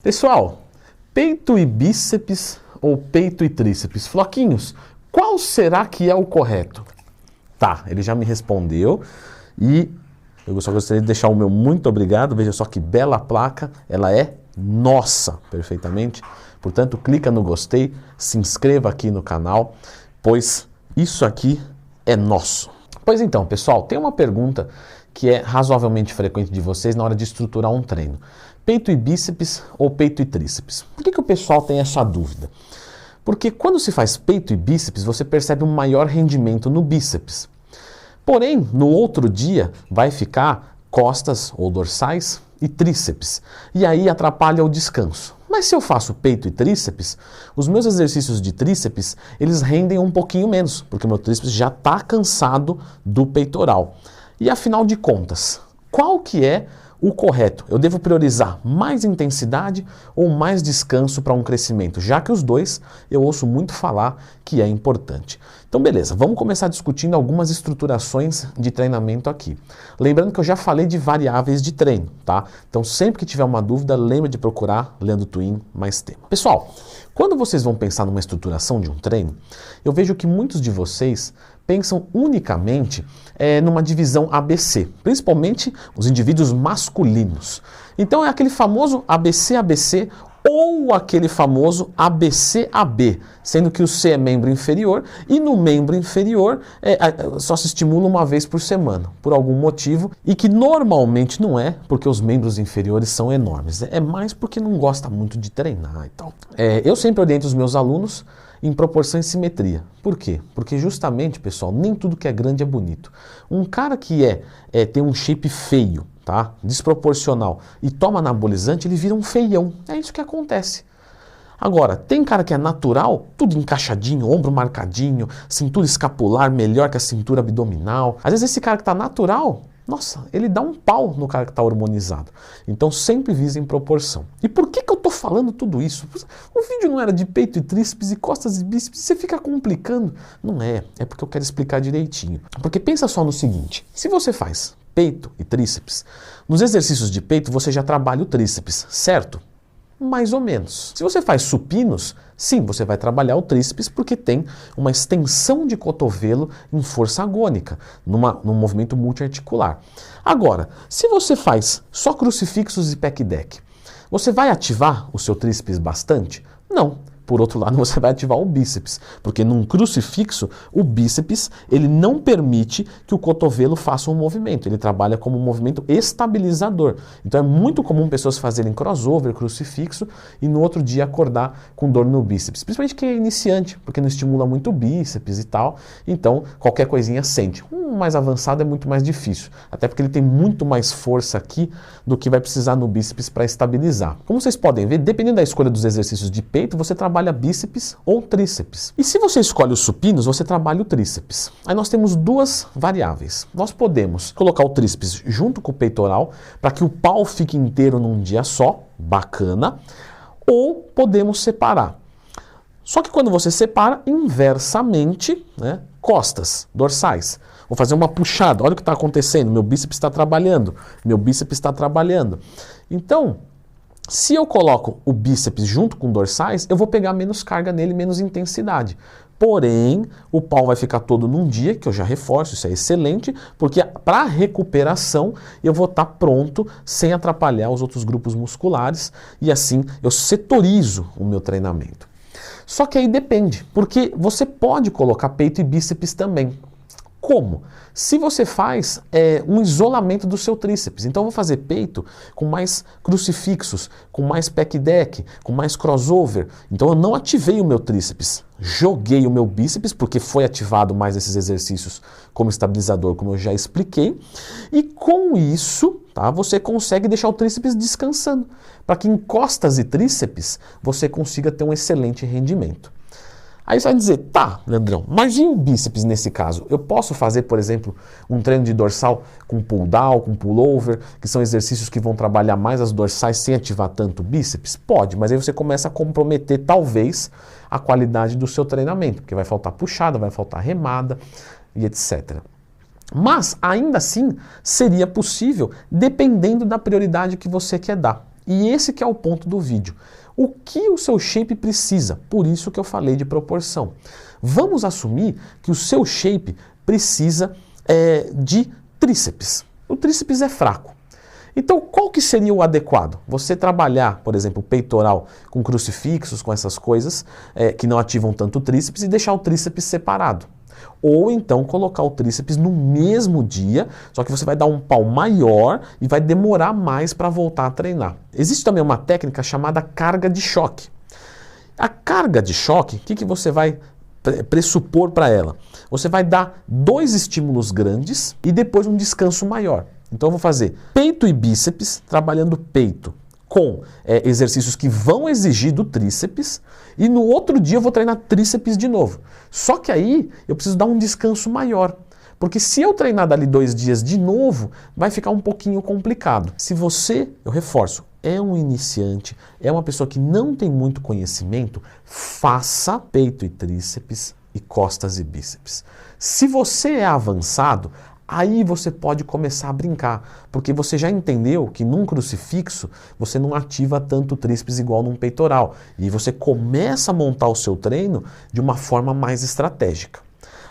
Pessoal, peito e bíceps ou peito e tríceps? Floquinhos, qual será que é o correto? Tá, ele já me respondeu e eu só gostaria de deixar o meu muito obrigado. Veja só que bela placa, ela é nossa, perfeitamente. Portanto, clica no gostei, se inscreva aqui no canal, pois isso aqui é nosso. Pois então, pessoal, tem uma pergunta que é razoavelmente frequente de vocês na hora de estruturar um treino. Peito e bíceps ou peito e tríceps? Por que o pessoal tem essa dúvida? Porque quando se faz peito e bíceps, você percebe um maior rendimento no bíceps. Porém, no outro dia, vai ficar costas ou dorsais e tríceps. E aí atrapalha o descanso. Mas se eu faço peito e tríceps, os meus exercícios de tríceps, eles rendem um pouquinho menos, porque o meu tríceps já está cansado do peitoral. E afinal de contas, qual que é o correto? Eu devo priorizar mais intensidade ou mais descanso para um crescimento? Já que os dois eu ouço muito falar que é importante. Então beleza, vamos começar discutindo algumas estruturações de treinamento aqui. Lembrando que eu já falei de variáveis de treino, tá? Então sempre que tiver uma dúvida, lembre de procurar Leandro Twin mais tema. Pessoal, quando vocês vão pensar numa estruturação de um treino, eu vejo que muitos de vocês pensam unicamente numa divisão ABC, principalmente os indivíduos masculinos. Então é aquele famoso ABC-ABC ou aquele famoso ABC-AB, sendo que o C é membro inferior e no membro inferior só se estimula uma vez por semana, por algum motivo, e que normalmente não é porque os membros inferiores são enormes, é mais porque não gosta muito de treinar e tal. Eu sempre oriento os meus alunos em proporção e simetria. Por quê? Porque justamente, pessoal, nem tudo que é grande é bonito. Um cara que tem um shape feio, tá? Desproporcional, e toma anabolizante, ele vira um feião. É isso que acontece. Agora, tem cara que é natural, tudo encaixadinho, ombro marcadinho, cintura escapular melhor que a cintura abdominal. Às vezes esse cara que está natural, nossa, ele dá um pau no cara que está hormonizado. Então sempre visa em proporção. E por que eu estou falando tudo isso? O vídeo não era de peito e tríceps e costas e bíceps, você fica complicando. Não é porque eu quero explicar direitinho. Porque pensa só no seguinte, se você faz peito e tríceps, nos exercícios de peito você já trabalha o tríceps, certo? Mais ou menos. Se você faz supinos, sim, você vai trabalhar o tríceps porque tem uma extensão de cotovelo em força agônica, num movimento multiarticular. Agora, se você faz só crucifixos e pec deck, você vai ativar o seu tríceps bastante? Não. Por outro lado, você vai ativar o bíceps, porque num crucifixo, o bíceps ele não permite que o cotovelo faça um movimento, ele trabalha como um movimento estabilizador. Então é muito comum pessoas fazerem crossover, crucifixo, e no outro dia acordar com dor no bíceps. Principalmente quem é iniciante, porque não estimula muito o bíceps e tal, então qualquer coisinha sente. Um mais avançado é muito mais difícil, até porque ele tem muito mais força aqui do que vai precisar no bíceps para estabilizar. Como vocês podem ver, dependendo da escolha dos exercícios de peito, você trabalha bíceps ou tríceps. E se você escolhe os supinos, você trabalha o tríceps. Aí nós temos duas variáveis. Nós podemos colocar o tríceps junto com o peitoral para que o pau fique inteiro num dia só, bacana, ou podemos separar. Só que quando você separa, inversamente, né, costas, dorsais. Vou fazer uma puxada, olha o que está acontecendo, meu bíceps está trabalhando, meu bíceps está trabalhando. Então, se eu coloco o bíceps junto com dorsais, eu vou pegar menos carga nele, menos intensidade. Porém, o pau vai ficar todo num dia, que eu já reforço, isso é excelente, porque para recuperação eu vou estar pronto sem atrapalhar os outros grupos musculares e assim eu setorizo o meu treinamento. Só que aí depende, porque você pode colocar peito e bíceps também. Como? Se você faz um isolamento do seu tríceps, então eu vou fazer peito com mais crucifixos, com mais pec deck, com mais crossover, então eu não ativei o meu tríceps, joguei o meu bíceps porque foi ativado mais esses exercícios como estabilizador, como eu já expliquei, e com isso, tá, você consegue deixar o tríceps descansando, para que em costas e tríceps você consiga ter um excelente rendimento. Aí você vai dizer, tá, Leandrão, mas e o bíceps nesse caso? Eu posso fazer, por exemplo, um treino de dorsal com pull down, com pullover, que são exercícios que vão trabalhar mais as dorsais sem ativar tanto o bíceps? Pode, mas aí você começa a comprometer, talvez, a qualidade do seu treinamento, porque vai faltar puxada, vai faltar remada e etc. Mas, ainda assim, seria possível, dependendo da prioridade que você quer dar. E esse que é o ponto do vídeo. O que o seu shape precisa? Por isso que eu falei de proporção. Vamos assumir que o seu shape precisa de tríceps. O tríceps é fraco. Então, qual que seria o adequado? Você trabalhar, por exemplo, o peitoral com crucifixos, com essas coisas que não ativam tanto o tríceps e deixar o tríceps separado. Ou então colocar o tríceps no mesmo dia, só que você vai dar um pau maior e vai demorar mais para voltar a treinar. Existe também uma técnica chamada carga de choque. A carga de choque, o que você vai pressupor para ela? Você vai dar 2 estímulos grandes e depois um descanso maior. Então eu vou fazer peito e bíceps, trabalhando peito com exercícios que vão exigir do tríceps, e no outro dia eu vou treinar tríceps de novo. Só que aí eu preciso dar um descanso maior, porque se eu treinar dali 2 dias de novo, vai ficar um pouquinho complicado. Se você, eu reforço, é um iniciante, é uma pessoa que não tem muito conhecimento, faça peito e tríceps e costas e bíceps. Se você é avançado, aí você pode começar a brincar, porque você já entendeu que num crucifixo você não ativa tanto o tríceps igual num peitoral. E você começa a montar o seu treino de uma forma mais estratégica.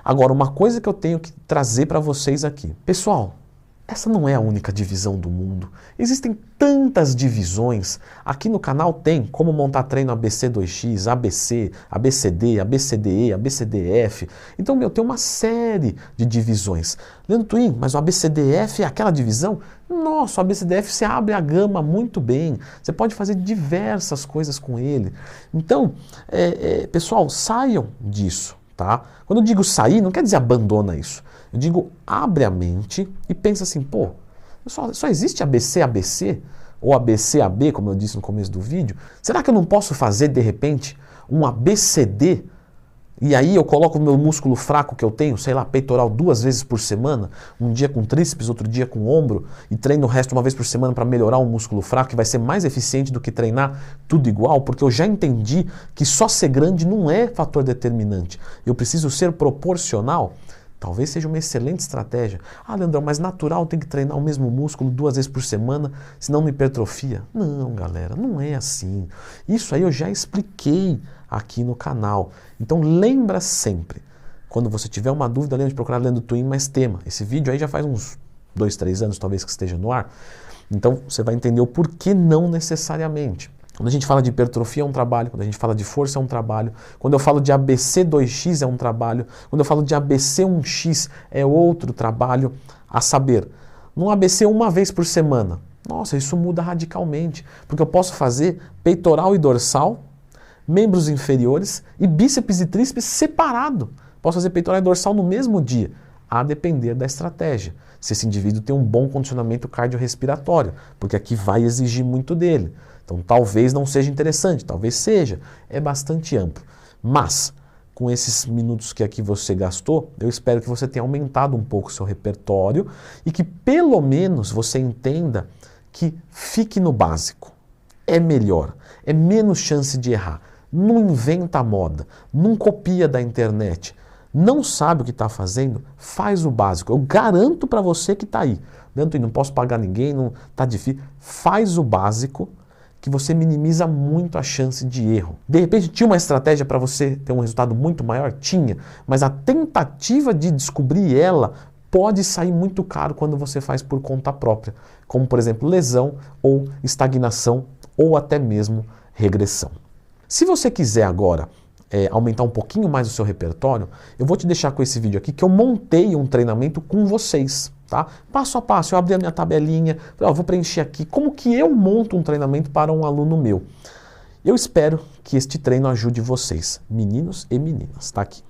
Agora, uma coisa que eu tenho que trazer para vocês aqui. Pessoal, essa não é a única divisão do mundo. Existem tantas divisões. Aqui no canal tem como montar treino ABC2X, ABC, ABCD, ABCDE, ABCDF. Então, tem uma série de divisões. Leandro Twin, mas o ABCDF é aquela divisão? Nossa, o ABCDF você abre a gama muito bem. Você pode fazer diversas coisas com ele. Então, pessoal, saiam disso. Tá? Quando eu digo sair, não quer dizer abandona isso. Eu digo abre a mente e pensa assim, pô, só existe ABC, ABC? Ou ABC, AB, como eu disse no começo do vídeo? Será que eu não posso fazer, de repente, um ABCD? E aí eu coloco o meu músculo fraco que eu tenho, sei lá, peitoral 2 vezes por semana, um dia com tríceps, outro dia com ombro, e treino o resto 1 vez por semana para melhorar um músculo fraco, que vai ser mais eficiente do que treinar tudo igual, porque eu já entendi que só ser grande não é fator determinante. Eu preciso ser proporcional. Talvez seja uma excelente estratégia. Ah, Leandrão, mas natural tem que treinar o mesmo músculo 2 vezes por semana, senão não hipertrofia. Não, galera, não é assim. Isso aí eu já expliquei aqui no canal. Então lembra sempre, quando você tiver uma dúvida, lembra de procurar Leandro Twin mais tema. Esse vídeo aí já faz uns 2, 3 anos talvez que esteja no ar. Então você vai entender o porquê não necessariamente. Quando a gente fala de hipertrofia é um trabalho, quando a gente fala de força é um trabalho, quando eu falo de ABC2X é um trabalho, quando eu falo de ABC1X é outro trabalho, a saber, num ABC 1 vez por semana. Nossa, isso muda radicalmente, porque eu posso fazer peitoral e dorsal, membros inferiores e bíceps e tríceps separado. Posso fazer peitoral e dorsal no mesmo dia, a depender da estratégia. Se esse indivíduo tem um bom condicionamento cardiorrespiratório, porque aqui vai exigir muito dele. Então talvez não seja interessante, talvez seja. É bastante amplo. Mas, com esses minutos que aqui você gastou, eu espero que você tenha aumentado um pouco o seu repertório e que pelo menos você entenda que fique no básico. É melhor, é menos chance de errar. Não inventa a moda, não copia da internet. Não sabe o que está fazendo, faz o básico. Eu garanto para você que está aí. Não posso pagar ninguém, não está difícil. Faz o básico que você minimiza muito a chance de erro. De repente tinha uma estratégia para você ter um resultado muito maior? Tinha. Mas a tentativa de descobrir ela pode sair muito caro quando você faz por conta própria. Como, por exemplo, lesão ou estagnação ou até mesmo regressão. Se você quiser agora aumentar um pouquinho mais o seu repertório, eu vou te deixar com esse vídeo aqui que eu montei um treinamento com vocês, tá? Passo a passo, eu abri a minha tabelinha, vou preencher aqui como que eu monto um treinamento para um aluno meu. Eu espero que este treino ajude vocês, meninos e meninas, tá aqui.